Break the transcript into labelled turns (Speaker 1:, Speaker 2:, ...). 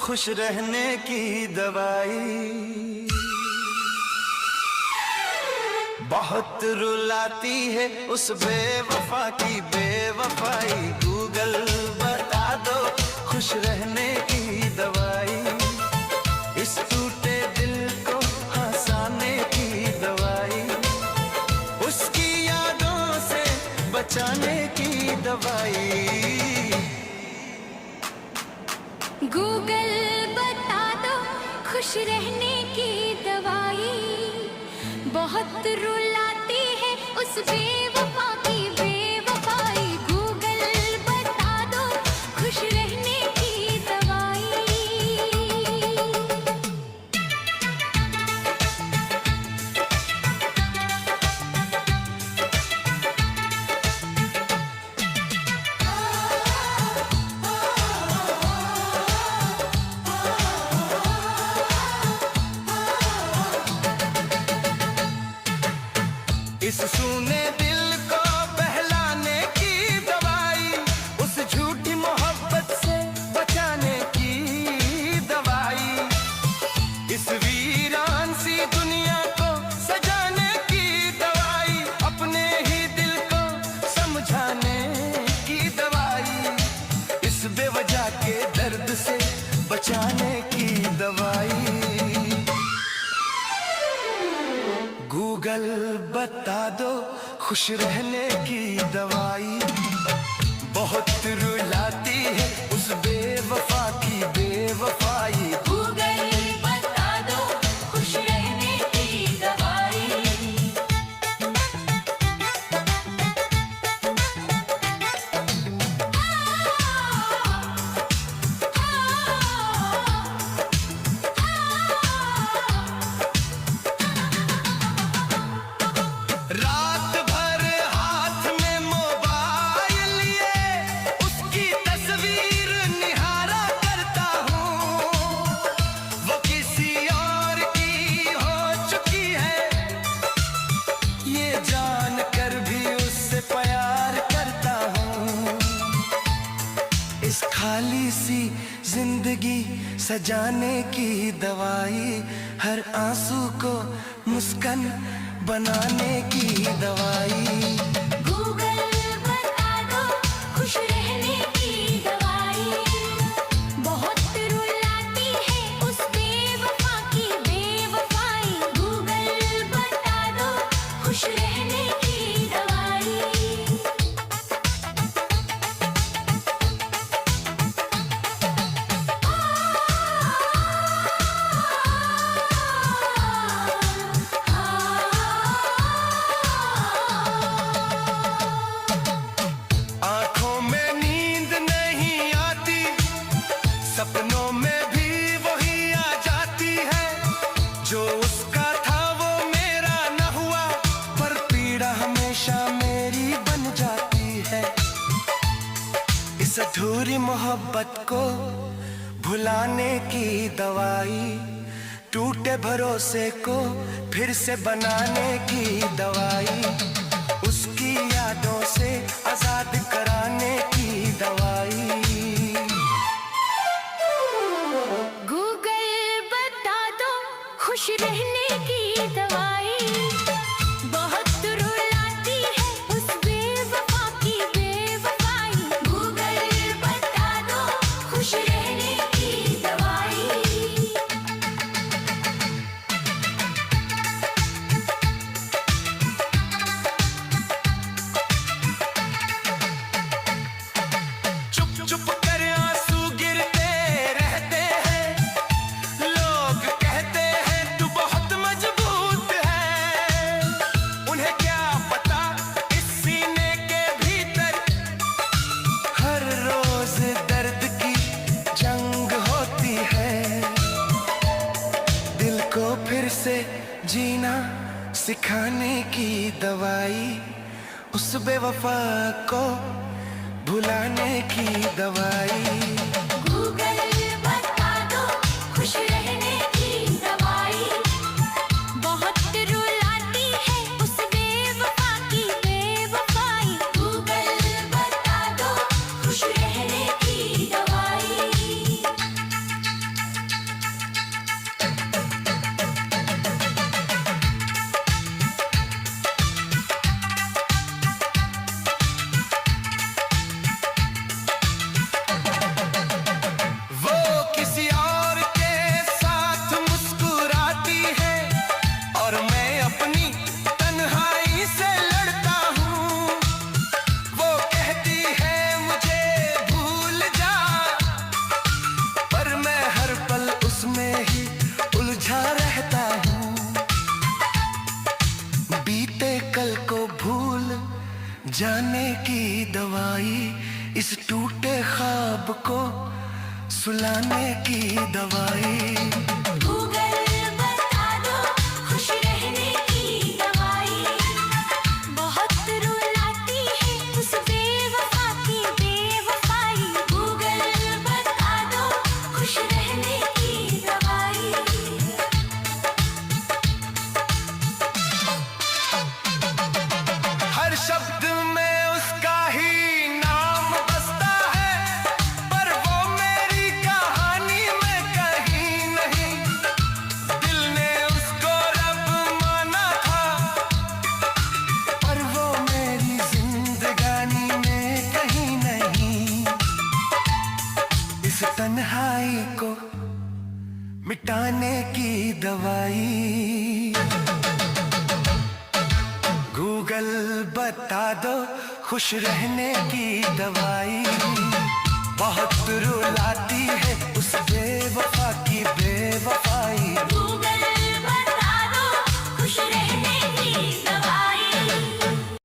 Speaker 1: खुश रहने की दवाई। बहुत रुलाती है उस बेवफा की बेवफाई। गूगल बता दो खुश रहने की दवाई। इस टूटे दिल को हंसाने की दवाई। उसकी यादों से बचाने की दवाई।
Speaker 2: गूगल बता दो खुश रहने की दवाई। बहुत रुलाती है उस बेवफा की बेवफाई। गूगल बता दो खुश रहने की दवाई।
Speaker 1: इस सूने दिल को बहलाने की दवाई। उस झूठी मोहब्बत से बचाने की दवाई। इस वीरान सी दुनिया को सजाने की दवाई। अपने ही दिल को समझाने की दवाई। इस बेवजह के दर्द से बचाने की दवाई। गूगल बता दो खुश रहने की दवाई। बहुत रुलाती है उस बेवफा की बेवफाई।
Speaker 2: गूगल बता दो खुश रहने की दवाई।
Speaker 1: रात भर हाथ में मोबाइल लिए उसकी तस्वीर निहारा करता हूँ। वो किसी और की हो चुकी है ये जान कर भी उससे प्यार करता हूँ। इस खाली सी जिंदगी सजाने की दवाई। हर आंसू को मुस्कान बनाने की दवाई।
Speaker 2: गूगल बता दो खुश रहने की दवाई। बहुत रुलाती है उस बेवफा की बेवफाई। गूगल बता दो खुश रहने की दवाई।
Speaker 1: आंखों में नींद नहीं आती। सपनों में भी वही आ जाती है। जो उसका था वो मेरा न हुआ पर पीड़ा हमेशा मेरी बन जाती है। इस अधूरी मोहब्बत को भुलाने की दवाई। टूटे भरोसे को फिर से बनाने की दवाई। उसकी यादों से आजाद कराने की दवाई।
Speaker 2: गूगल बता दो खुश रहने की दवाई। बहुत रुलाती है उस बेवफा की बेवफाई। गूगल बता दो खुश रहने की दवाई।
Speaker 1: चुप चुप कर आंसू गिरते रहते हैं। लोग कहते हैं तू बहुत मजबूत है। उन्हें क्या पता इस सीने के भीतर हर रोज दर्द की जंग होती है। दिल को फिर से जीना सिखाने की दवाई। उस बेवफा को भुलाने की दवाई।
Speaker 2: गूगल बता दो खुश रहने की दवाई। बहुत रुलाती है उस बेवफा की बेवफाई। गूगल बता दो खुश रहने की दवाई।
Speaker 1: जाने की दवाई, इस टूटे ख्वाब को सुलाने की दवाई।
Speaker 2: गूगल बता दो खुश रहने की दवाई, बहुत रुलाती है उस बेवफा की बेवफाई। गूगल बता दो खुश रहने की दवाई।
Speaker 1: हर शब्द में उसका ही नाम बसता है, पर वो मेरी कहानी में कहीं नहीं। दिल ने उसको रब माना था, पर वो मेरी जिंदगानी में कहीं नहीं। इस तन्हाई को मिटाने की दवाई। गूगल बता दो खुश रहने की दवाई, बहुत रुलाती है